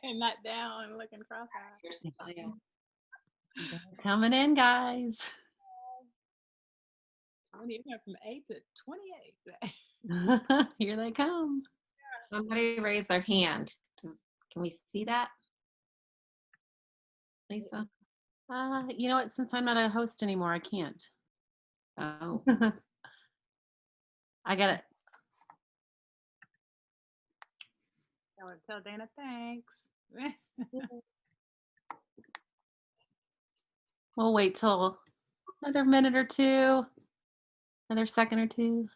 Not down, looking cross-eyed. You're Cecilia. They're coming in, guys. 20, it went from 8 to 28. Here they come. Somebody raise their hand. Can we see that? Lisa? You know what? Since I'm not a host anymore, I can't. Oh. I got it. I would tell Dana thanks. We'll wait till another minute or two, another second or two.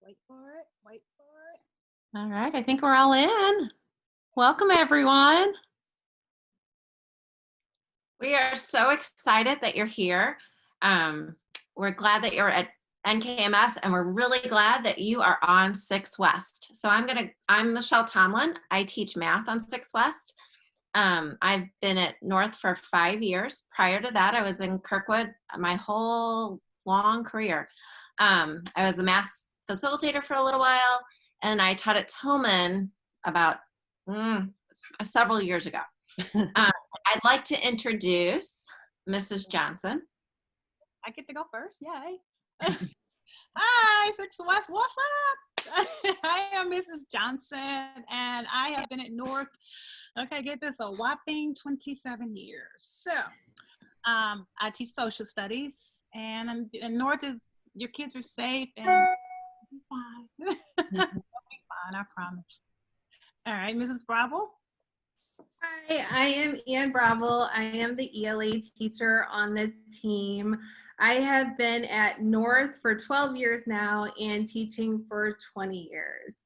Wait for it. Wait for it. All right, I think we're all in. Welcome, everyone. We are so excited that you're here. We're glad that you're at NKMS, and we're really glad that you are on 6 West. So I'm Michelle Tomlin. I teach math on 6 West. I've been at North for 5 years. Prior to that, I was in Kirkwood my whole long career. I was a math facilitator for a little while, and I taught at Tillman about several years ago. I'd like to introduce Mrs. Johnson. I get to go first. Yay. Hi, 6 West. What's up? I am Mrs. Johnson, and I have been at North, okay, get this, a whopping 27 years. So I teach social studies, and North is, your kids are safe, and they'll be fine. They'll be fine, I promise. All right, Mrs. Bravo. Hi, I am Ian Bravo. I am the ELA teacher on the team. I have been at North for 12 years now and teaching for 20 years.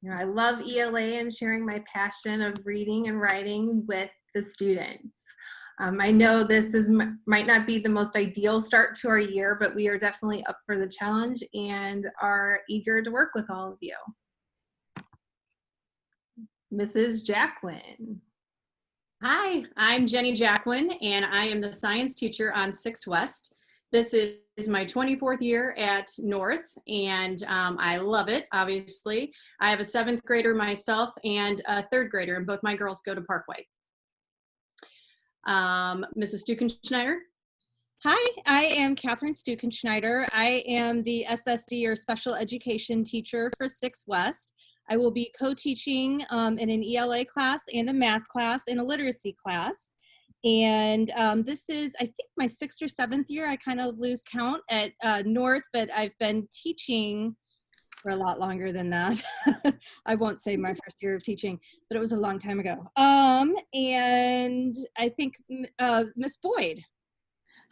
You know, I love ELA and sharing my passion of reading and writing with the students. I know this might not be the most ideal start to our year, but we are definitely up for the challenge and are eager to work with all of you. Mrs. Jacquin. Hi, I'm Jenny Jacquin, and I am the science teacher on 6 West. This is my 24th year at North, and I love it, obviously. I have a 7th grader myself and a 3rd grader, and both my girls go to Parkway. Mrs. Stukenschneider. Hi, I am Catherine Stukenschneider. I am the SSD or special education teacher for 6 West. I will be co-teaching in an ELA class and a math class and a literacy class. And this is, I think, my 6th or 7th year. I kind of lose count at North, but I've been teaching for a lot longer than that. I won't say my first year of teaching, but it was a long time ago. And I think Miss Boyd.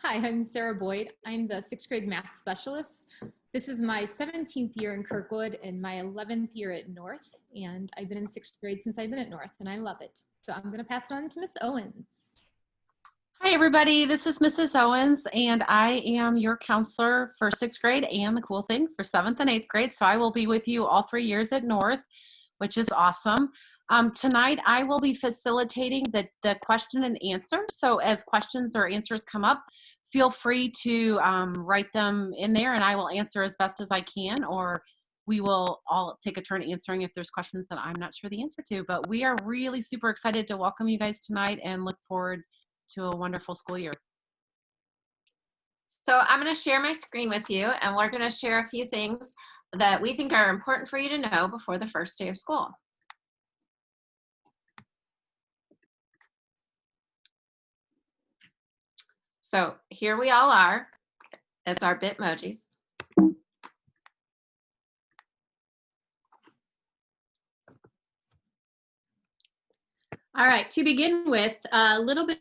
Hi, I'm Sarah Boyd. I'm the 6th grade math specialist. This is my 17th year in Kirkwood and my 11th year at North. And I've been in 6th grade since I've been at North, and I love it. So I'm going to pass it on to Miss Owens. Hi, everybody. This is Mrs. Owens, and I am your counselor for 6th grade and the cool thing for 7th and 8th grade. So I will be with you all 3 years at North, which is awesome. Tonight, I will be facilitating the question and answer. So as questions or answers come up, feel free to write them in there, and I will answer as best as I can, or we will all take a turn answering if there's questions that I'm not sure the answer to. But we are really super excited to welcome you guys tonight and look forward to a wonderful school year. So I'm going to share my screen with you, and we're going to share a few things that we think are important for you to know before the first day of school. So here we all are as our Bitmojis. All right, to begin with, a little bit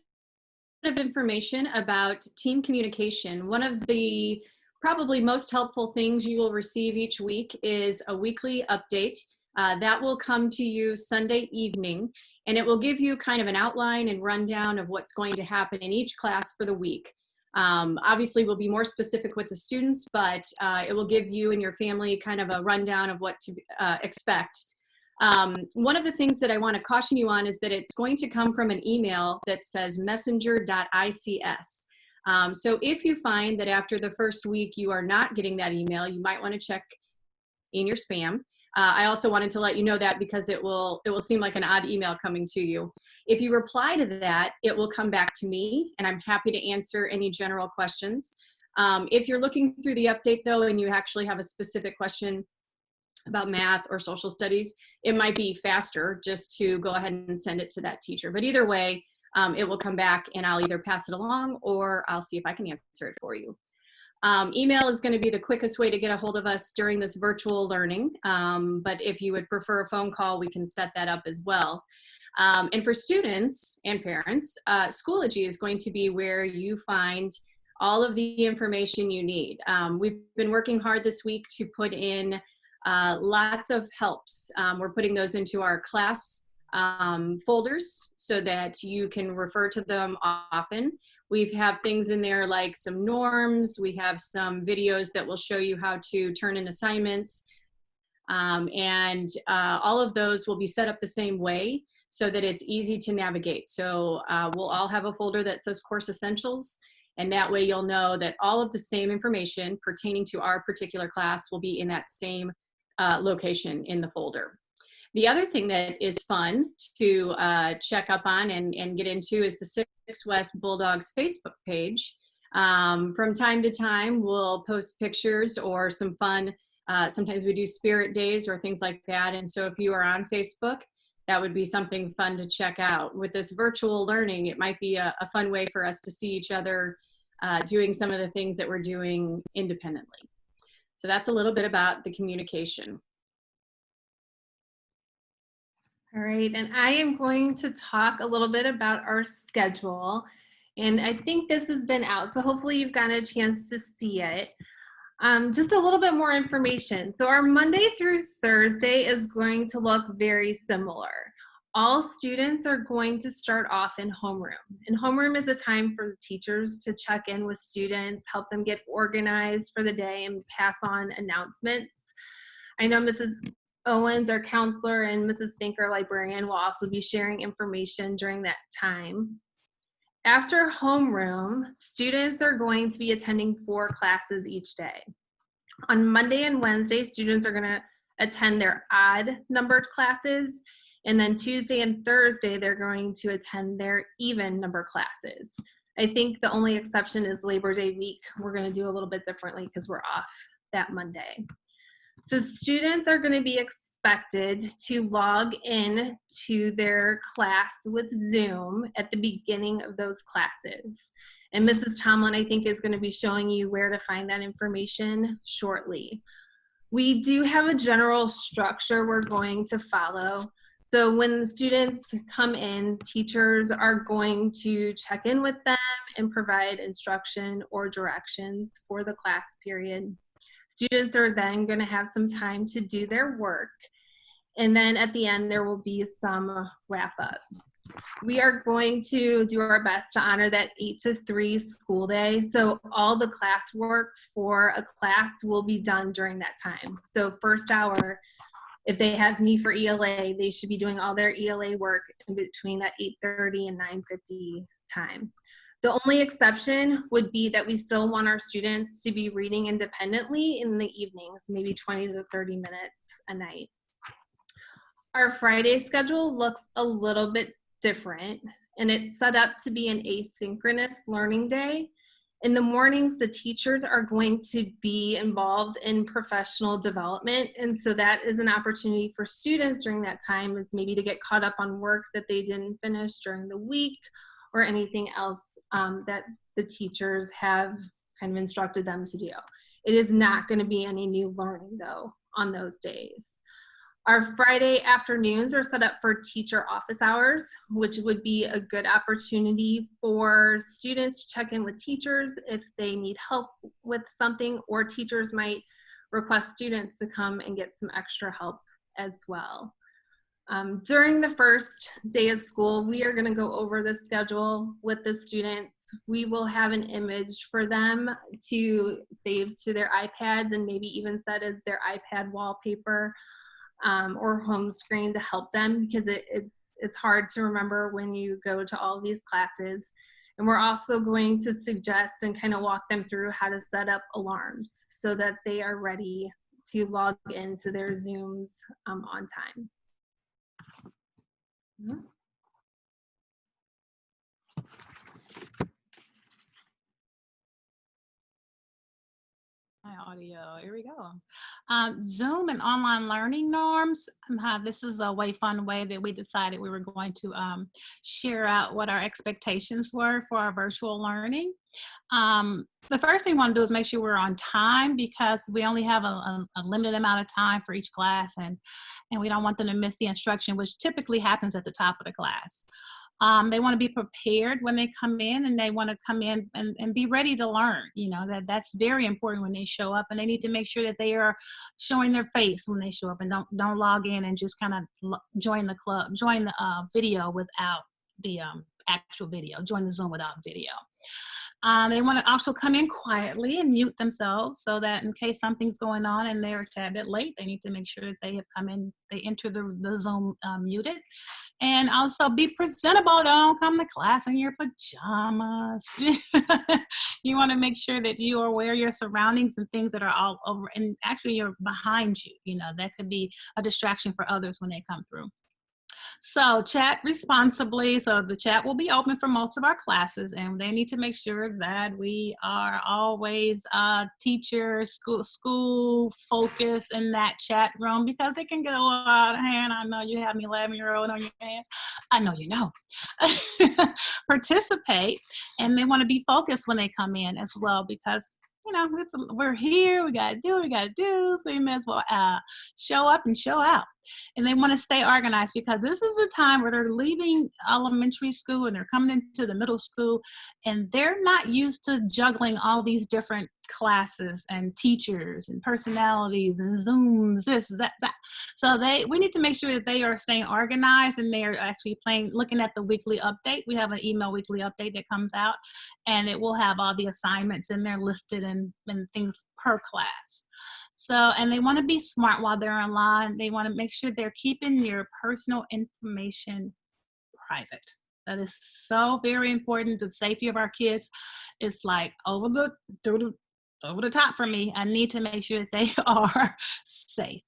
of information about team communication. One of the probably most helpful things you will receive each week is a weekly update. That will come to you Sunday evening, and it will give you kind of an outline and rundown of what's going to happen in each class for the week. Obviously, we'll be more specific with the students, but it will give you and your family kind of a rundown of what to expect. One of the things that I want to caution you on is that it's going to come from an email that says messenger.ics. So if you find that after the first week you are not getting that email, you might want to check in your spam. I also wanted to let you know that because it will seem like an odd email coming to you. If you reply to that, it will come back to me, and I'm happy to answer any general questions. If you're looking through the update though, and you actually have a specific question about math or social studies, it might be faster just to go ahead and send it to that teacher. But either way, it will come back and I'll either pass it along or I'll see if I can answer it for you. Email is going to be the quickest way to get a hold of us during this virtual learning. But if you would prefer a phone call, we can set that up as well. And for students and parents, Schoology is going to be where you find all of the information you need. We've been working hard this week to put in lots of helps. We're putting those into our class folders so that you can refer to them often. We have things in there like some norms. We have some videos that will show you how to turn in assignments. And all of those will be set up the same way so that it's easy to navigate. So we'll all have a folder that says Course Essentials. And that way you'll know that all of the same information pertaining to our particular class will be in that same location in the folder. The other thing that is fun to check up on and get into is the 6 West Bulldogs Facebook page. From time to time, we'll post pictures or some fun, sometimes we do spirit days or things like that. And so if you are on Facebook, that would be something fun to check out. With this virtual learning, it might be a fun way for us to see each other doing some of the things that we're doing independently. So that's a little bit about the communication. All right, and I am going to talk a little bit about our schedule. And I think this has been out, so hopefully you've gotten a chance to see it. Just a little bit more information. So our Monday through Thursday is going to look very similar. All students are going to start off in homeroom. And homeroom is a time for the teachers to check in with students, help them get organized for the day, and pass on announcements. I know Mrs. Owens, our counselor, and Mrs. Finker, librarian, will also be sharing information during that time. After homeroom, students are going to be attending 4 classes each day. On Monday and Wednesday, students are going to attend their odd numbered classes, and then Tuesday and Thursday, they're going to attend their even number classes. I think the only exception is Labor Day week. We're going to do a little bit differently because we're off that Monday. So students are going to be expected to log in to their class with Zoom at the beginning of those classes. And Mrs. Tomlin, I think, is going to be showing you where to find that information shortly. We do have a general structure we're going to follow. So when the students come in, teachers are going to check in with them and provide instruction or directions for the class period. Students are then going to have some time to do their work. And then at the end, there will be some wrap up. We are going to do our best to honor that 8 to 3 school day. So all the classwork for a class will be done during that time. So first hour, if they have me for ELA, they should be doing all their ELA work in between that 8:30 and 9:50 time. The only exception would be that we still want our students to be reading independently in the evenings, maybe 20 to 30 minutes a night. Our Friday schedule looks a little bit different, and it's set up to be an asynchronous learning day. In the mornings, the teachers are going to be involved in professional development, and so that is an opportunity for students during that time is maybe to get caught up on work that they didn't finish during the week, or anything else that the teachers have kind of instructed them to do. It is not going to be any new learning, though, on those days. Our Friday afternoons are set up for teacher office hours, which would be a good opportunity for students to check in with teachers if they need help with something, or teachers might request students to come and get some extra help as well. During the first day of school, we are going to go over the schedule with the students. We will have an image for them to save to their iPads and maybe even set as their iPad wallpaper. or home screen to help them, because it's hard to remember when you go to all these classes. And we're also going to suggest and kind of walk them through how to set up alarms so that they are ready to log into their Zooms on time. My audio, here we go. Zoom and online learning norms. This is a fun way that we decided we were going to share out what our expectations were for our virtual learning. The first thing we want to do is make sure we're on time, because we only have a limited amount of time for each class, and we don't want them to miss the instruction, which typically happens at the top of the class. They want to be prepared when they come in, and they want to come in and be ready to learn. You know, that's very important when they show up, and they need to make sure that they are showing their face when they show up, and don't log in and just kind of join the video without the actual video, join the Zoom without video. They want to also come in quietly and mute themselves, so that in case something's going on and they're a tad bit late, they need to make sure that they have come in, they enter the Zoom muted. And also be presentable. Don't come to class in your pajamas. You want to make sure that you are aware of your surroundings and things that are all over, and actually you're behind you. You know, that could be a distraction for others when they come through. So chat responsibly. So the chat will be open for most of our classes, and they need to make sure that we are always teacher, school focus in that chat room, because it can get a little out of hand. I know you have an 11-year-old on your hands. I know you know. Participate, and they want to be focused when they come in as well, because you know, we're here, we gotta do what we gotta do, so you may as well show up and show out. And they want to stay organized, because this is a time where they're leaving elementary school and they're coming into the middle school, and they're not used to juggling all these different classes and teachers and personalities and Zooms, this, that. So we need to make sure that they are staying organized, and they're actually looking at the weekly update. We have an email weekly update that comes out, and it will have all the assignments in there listed and things per class. So, and they want to be smart while they're online. They want to make sure they're keeping your personal information private. That is so very important. The safety of our kids is like over the top for me. I need to make sure that they are safe.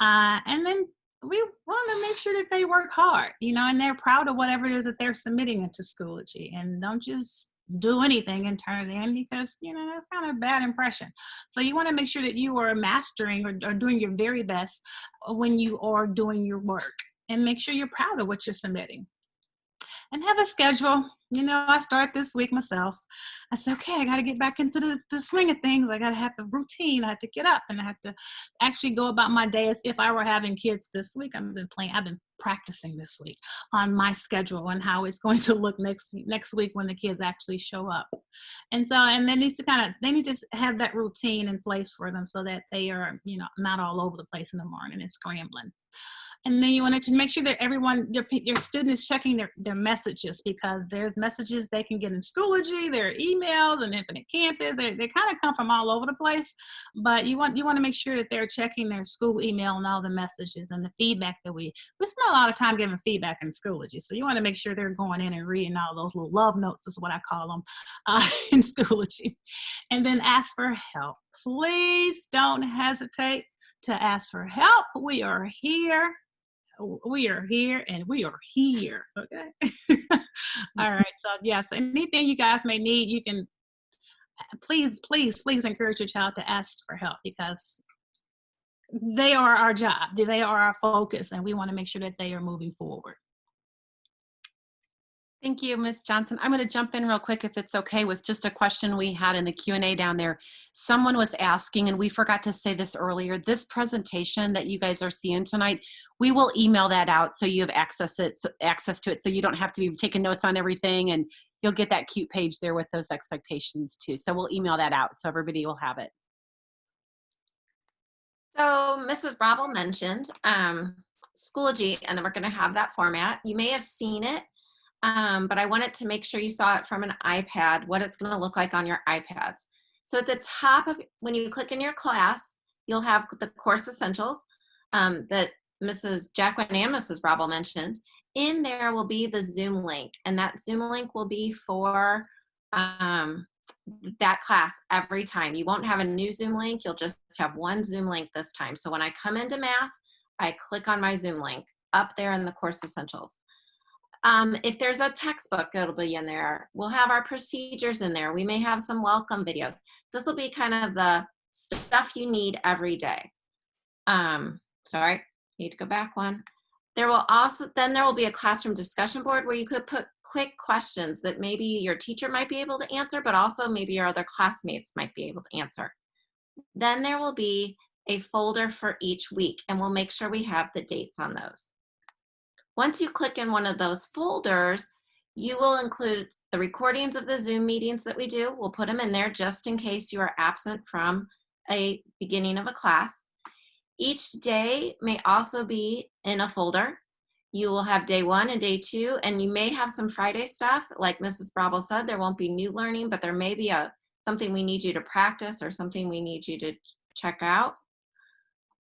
And then we want to make sure that they work hard, you know, and they're proud of whatever it is that they're submitting into Schoology, and don't just do anything and turn it in, because, you know, that's kind of a bad impression. So you want to make sure that you are mastering or doing your very best when you are doing your work, and make sure you're proud of what you're submitting. And have a schedule. You know, I start this week myself. I said, okay, I got to get back into the swing of things. I got to have a routine. I have to get up, and I have to actually go about my day as if I were having kids this week. I've been practicing this week on my schedule and how it's going to look next week when the kids actually show up. And so, and they need to have that routine in place for them, so that they are, you know, not all over the place in the morning and scrambling. And then you want to make sure that your student is checking their messages, because there's messages they can get in Schoology, their emails, and Infinite Campus. They kind of come from all over the place, but you want to make sure that they're checking their school email and all the messages and the feedback that we spend a lot of time giving feedback in Schoology. So you want to make sure they're going in and reading all those little love notes, is what I call them, in Schoology. And then ask for help. Please don't hesitate to ask for help. We are here. We are here, and we are here. Okay. All right. So yes, anything you guys may need, you can please encourage your child to ask for help, because they are our job. They are our focus, and we want to make sure that they are moving forward. Thank you, Ms. Johnson. I'm going to jump in real quick, if it's okay, with just a question we had in the Q&A down there. Someone was asking, and we forgot to say this earlier, this presentation that you guys are seeing tonight, we will email that out so you have access to it, so you don't have to be taking notes on everything, and you'll get that cute page there with those expectations too. So we'll email that out so everybody will have it. So Mrs. Brabble mentioned Schoology, and then we're going to have that format. You may have seen it. But I wanted to make sure you saw it from an iPad, what it's going to look like on your iPads. So at the top of, when you click in your class, you'll have the course essentials that Mrs. Jacqueline and Mrs. Bravo mentioned, in there will be the Zoom link, and that Zoom link will be for that class every time. You won't have a new Zoom link. You'll just have one Zoom link this time. So when I come into math, I click on my Zoom link up there in the Course Essentials. If there's a textbook, it'll be in there. We'll have our procedures in there. We may have some welcome videos. This will be kind of the stuff you need every day. Sorry, need to go back one. There will be a classroom discussion board where you could put quick questions that maybe your teacher might be able to answer, but also maybe your other classmates might be able to answer. Then there will be a folder for each week, and we'll make sure we have the dates on those. Once you click in one of those folders, you will include the recordings of the Zoom meetings that we do. We'll put them in there just in case you are absent from a beginning of a class. Each day may also be in a folder. You will have day 1 and day 2, and you may have some Friday stuff. Like Mrs. Bravo said, there won't be new learning, but there may be something we need you to practice or something we need you to check out.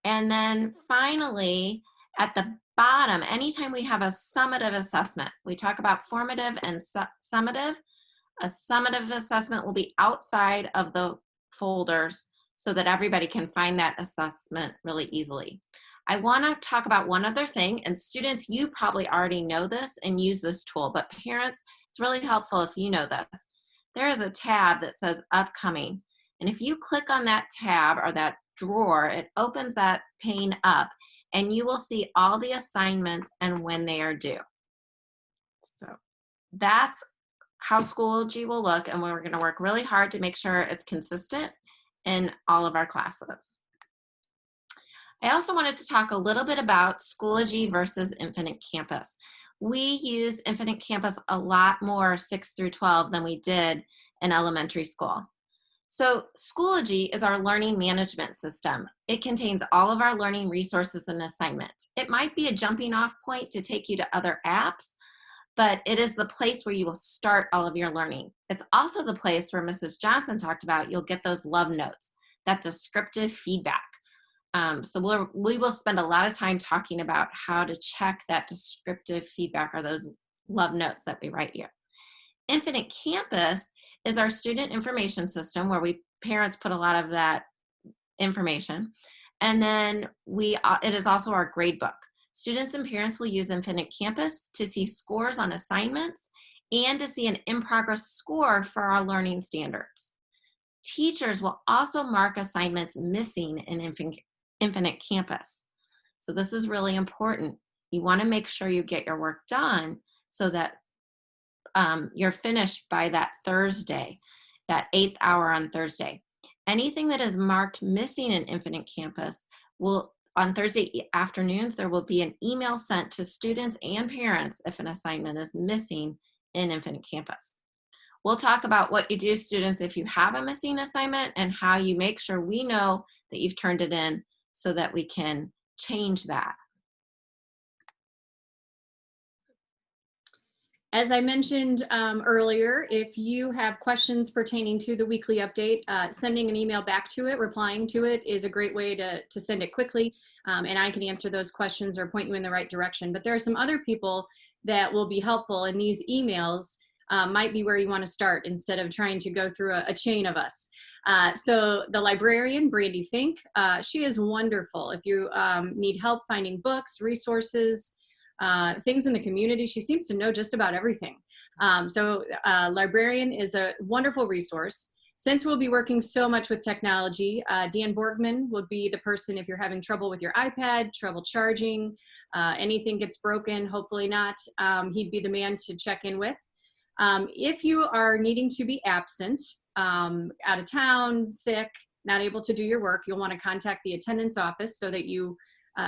And then finally, at the bottom, anytime we have a summative assessment, we talk about formative and summative. A summative assessment will be outside of the folders so that everybody can find that assessment really easily. I want to talk about one other thing, and students, you probably already know this and use this tool, but parents, it's really helpful if you know this. There is a tab that says upcoming, and if you click on that tab or that drawer, it opens that pane up, and you will see all the assignments and when they are due. So that's how Schoology will look, and we're going to work really hard to make sure it's consistent in all of our classes. I also wanted to talk a little bit about Schoology versus Infinite Campus. We use Infinite Campus a lot more 6 through 12 than we did in elementary school. So Schoology is our learning management system. It contains all of our learning resources and assignments. It might be a jumping off point to take you to other apps, but it is the place where you will start all of your learning. It's also the place where Mrs. Johnson talked about you'll get those love notes, that descriptive feedback. So we will spend a lot of time talking about how to check that descriptive feedback or those love notes that we write you. Infinite Campus is our student information system where parents put a lot of that information. And then it is also our grade book. Students and parents will use Infinite Campus to see scores on assignments and to see an in-progress score for our learning standards. Teachers will also mark assignments missing in Infinite Campus. So this is really important. You want to make sure you get your work done so that you're finished by that Thursday, that 8th hour on Thursday. Anything that is marked missing in Infinite Campus on Thursday afternoons, there will be an email sent to students and parents if an assignment is missing in Infinite Campus. We'll talk about what you do, students, if you have a missing assignment and how you make sure we know that you've turned it in so that we can change that. As I mentioned earlier, if you have questions pertaining to the weekly update, sending an email back to it, replying to it is a great way to send it quickly, and I can answer those questions or point you in the right direction. But there are some other people that will be helpful, and these emails might be where you want to start instead of trying to go through a chain of us. So the librarian, Brandy Fink, she is wonderful. If you need help finding books, resources, things in the community, she seems to know just about everything. So librarian is a wonderful resource. Since we'll be working so much with technology, Dan Borgman would be the person if you're having trouble with your iPad, trouble charging, anything gets broken, hopefully not, he'd be the man to check in with. If you are needing to be absent, out of town, sick, not able to do your work, you'll want to contact the attendance office so that you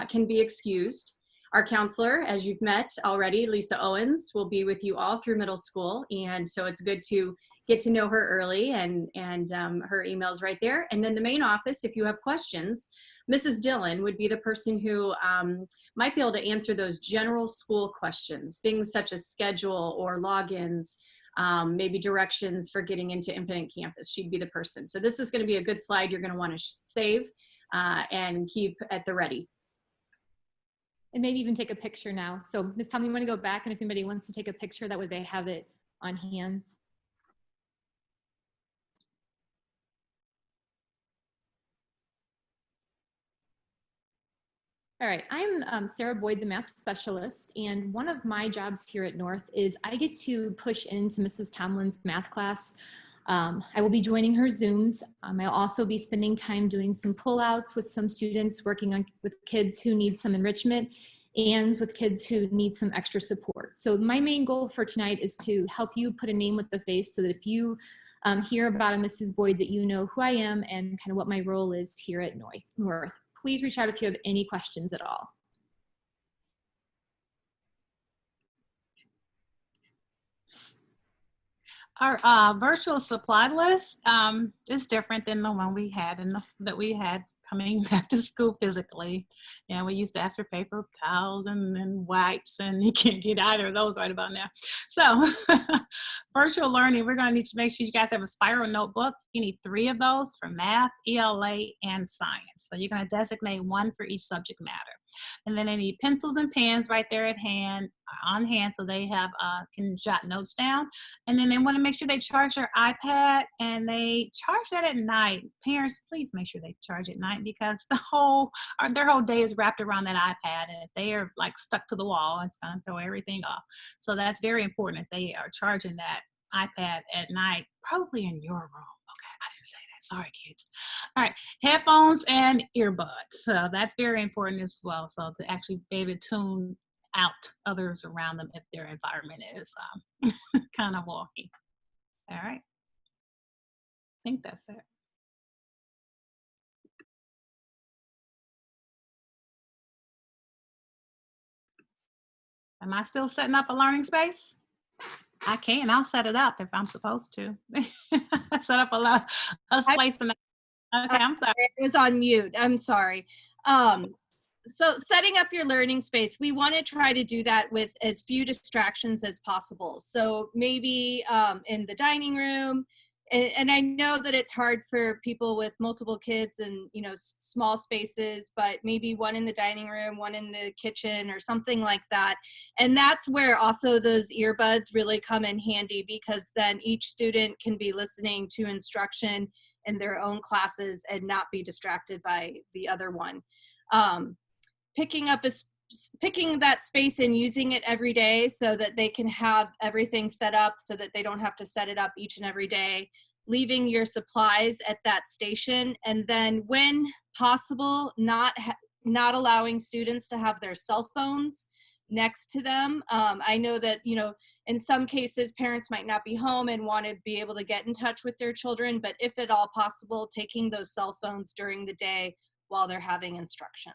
can be excused. Our counselor, as you've met already, Lisa Owens, will be with you all through middle school, and so it's good to get to know her early, and her email's right there. And then the main office, if you have questions, Mrs. Dillon would be the person who might be able to answer those general school questions, things such as schedule or logins, maybe directions for getting into Infinite Campus. She'd be the person. So this is going to be a good slide you're going to want to save and keep at the ready. and maybe even take a picture now. So Ms. Tomlin, you want to go back, and if anybody wants to take a picture, that way they have it on hand. All right, I'm Sarah Boyd, the math specialist, and one of my jobs here at North is I get to push into Mrs. Tomlin's math class. I will be joining her Zooms. I'll also be spending time doing some pullouts with some students, working on with kids who need some enrichment and with kids who need some extra support. So my main goal for tonight is to help you put a name with the face, so that if you hear about a Mrs. Boyd, that you know who I am and kind of what my role is here at North. Please reach out if you have any questions at all. Our virtual supply list is different than the one we had that we had coming back to school physically. And we used to ask for paper towels and wipes, and you can't get either of those right about now. So virtual learning, we're going to need to make sure you guys have a spiral notebook. You need 3 of those for math, ELA, and science. So you're going to designate 1 for each subject matter. And then they need pencils and pens right there at hand, on hand, so they have can jot notes down. And then they want to make sure they charge their iPad, and they charge that at night. Parents, please make sure they charge at night, because their whole day is wrapped around that iPad, and if they are like stuck to the wall, it's going to throw everything off. So that's very important if they are charging that iPad at night, probably in your room. Okay, I didn't say that. Sorry, kids. All right, headphones and earbuds. So that's very important as well. So to actually be able to tune out others around them if their environment is kind of wonky. All right. I think that's it. Am I still setting up a learning space? I can. I'll set it up if I'm supposed to. Set up a place. Okay, I'm sorry. It was on mute. I'm sorry. So setting up your learning space, we want to try to do that with as few distractions as possible. So maybe in the dining room, and I know that it's hard for people with multiple kids and, you know, small spaces, but maybe 1 in the dining room, 1 in the kitchen, or something like that. And that's where also those earbuds really come in handy, because then each student can be listening to instruction in their own classes and not be distracted by the other one. Picking that space and using it every day, so that they can have everything set up, so that they don't have to set it up each and every day. Leaving your supplies at that station, and then when possible, not allowing students to have their cell phones next to them. I know that, you know, in some cases parents might not be home and want to be able to get in touch with their children, but if at all possible, taking those cell phones during the day while they're having instruction.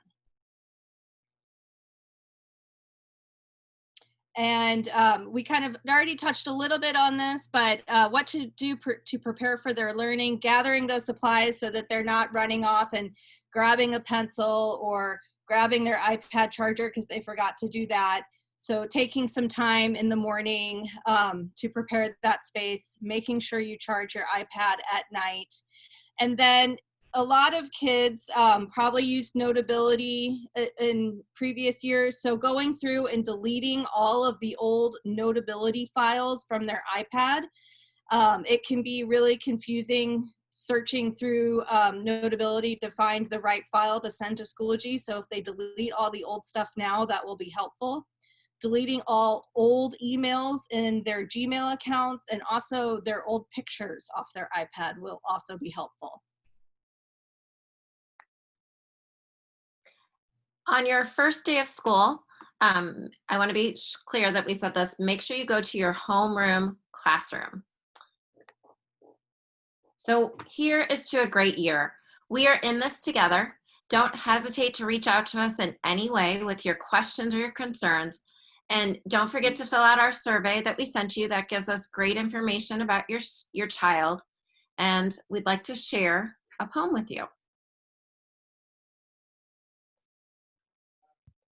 And we kind of already touched a little bit on this, but what to do to prepare for their learning, gathering those supplies so that they're not running off and grabbing a pencil or grabbing their iPad charger because they forgot to do that. So taking some time in the morning to prepare that space, making sure you charge your iPad at night. And then a lot of kids probably used Notability in previous years. So going through and deleting all of the old Notability files from their iPad, it can be really confusing searching through Notability to find the right file to send to Schoology. So if they delete all the old stuff now, that will be helpful. Deleting all old emails in their Gmail accounts and also their old pictures off their iPad will also be helpful. On your first day of school, I want to be clear that we said this, make sure you go to your homeroom classroom. So here is to a great year. We are in this together. Don't hesitate to reach out to us in any way with your questions or your concerns. And don't forget to fill out our survey that we sent you that gives us great information about your child. And we'd like to share a poem with you.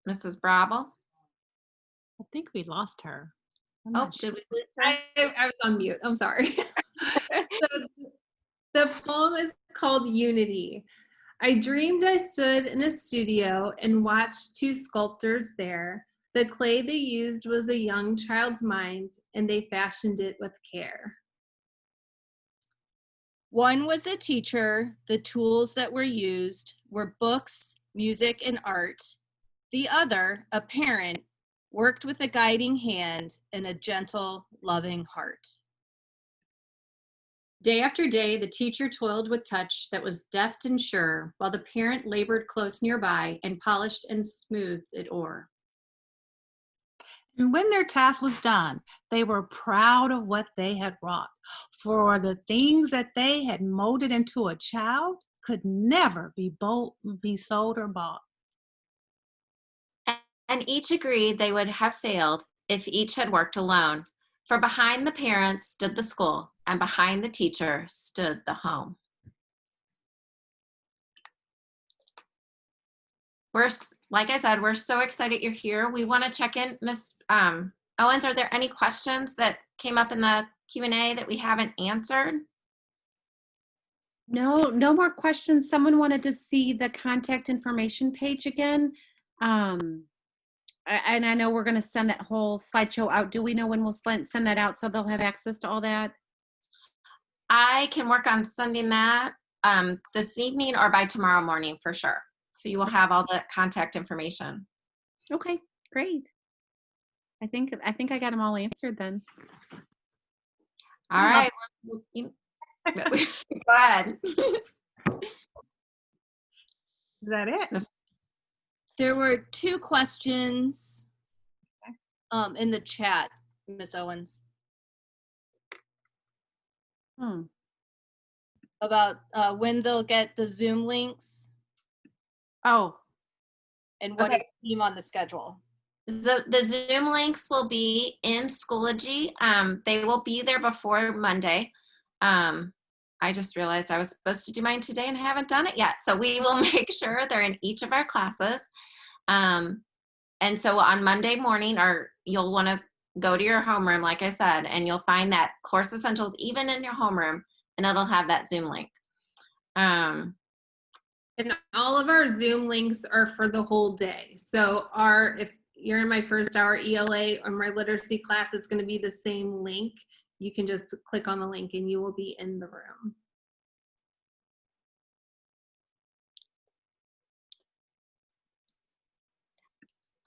Mrs. Bravo? I think we lost her. Oh, did we lose her? I was on mute. I'm sorry. So the poem is called Unity. I dreamed I stood in a studio and watched two sculptors there. The clay they used was a young child's mind, and they fashioned it with care. One was a teacher. The tools that were used were books, music, and art. The other, a parent, worked with a guiding hand and a gentle, loving heart. Day after day, the teacher toiled with touch that was deft and sure, while the parent labored close nearby and polished and smoothed it o'er. And when their task was done, they were proud of what they had wrought, for the things that they had molded into a child could never be sold or bought. And each agreed they would have failed if each had worked alone. For behind the parents stood the school, and behind the teacher stood the home. Like I said, we're so excited you're here. We want to check in. Ms. Owens, are there any questions that came up in the Q&A that we haven't answered? No, no more questions. Someone wanted to see the contact information page again. And I know we're going to send that whole slideshow out. Do we know when we'll send that out so they'll have access to all that? I can work on sending that this evening or by tomorrow morning for sure. So you will have all the contact information. Okay, great. I think I got them all answered then. All right. Go ahead. Is that it? There were two questions in the chat, Miss Owens, about when they'll get the Zoom links Oh, and what Okay. is the team on the schedule. The Zoom links will be in Schoology. They will be there before Monday. I just realized I was supposed to do mine today and haven't done it yet. So we will make sure they're in each of our classes. And so on Monday morning, you'll want to go to your homeroom, like I said, and you'll find that Course Essentials even in your homeroom, and it'll have that Zoom link. And all of our Zoom links are for the whole day. So if you're in my first hour ELA or my literacy class, it's going to be the same link. You can just click on the link and you will be in the room.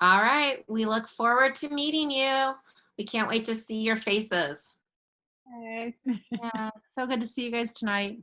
All right. We look forward to meeting you. We can't wait to see your faces. Okay. yeah, so good to see you guys tonight.